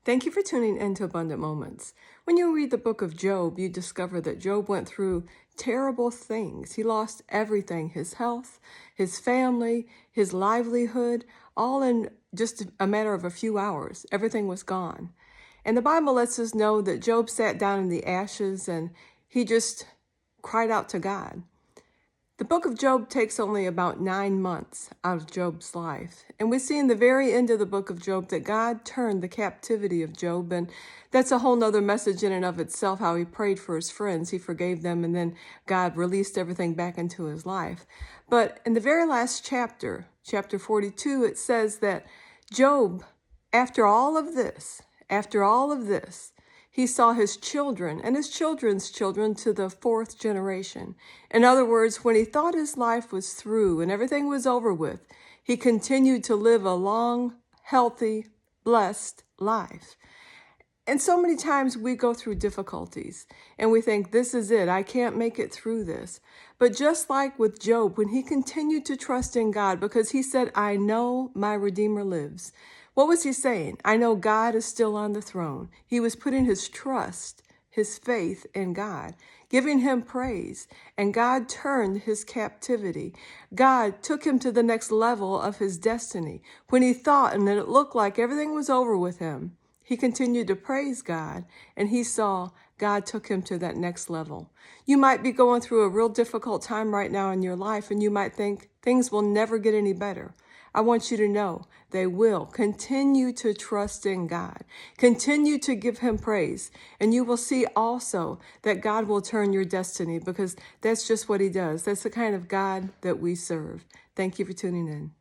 Thank you for tuning in to Abundant Moments. When you read the book of Job, you discover that Job went through terrible things. He lost everything, his health, his family, his livelihood, all in just a matter of a few hours. Everything was gone. And the Bible lets us know that Job sat down in the ashes and he just cried out to God. The book of Job takes only about 9 months out of Job's life. And we see in the very end of the book of Job that God turned the captivity of Job. And that's a whole nother message in and of itself, how he prayed for his friends. He forgave them, and then God released everything back into his life. But in the very last chapter, chapter 42, it says that Job, after all of this, he saw his children and his children's children to the 4th generation. In other words, when he thought his life was through and everything was over with, he continued to live a long, healthy, blessed life. And so many times we go through difficulties and we think, this is it, I can't make it through this. But just like with Job, when he continued to trust in God, because he said, I know my Redeemer lives. What was he saying? I know God is still on the throne. He was putting his trust, his faith in God, giving him praise, and God turned his captivity. God took him to the next level of his destiny. When he thought and that it looked like everything was over with him, he continued to praise God, and he saw God took him to that next level. You might be going through a real difficult time right now in your life, and you might think things will never get any better. I want you to know they will. Continue to trust in God. Continue to give him praise. And you will see also that God will turn your destiny, because that's just what he does. That's the kind of God that we serve. Thank you for tuning in.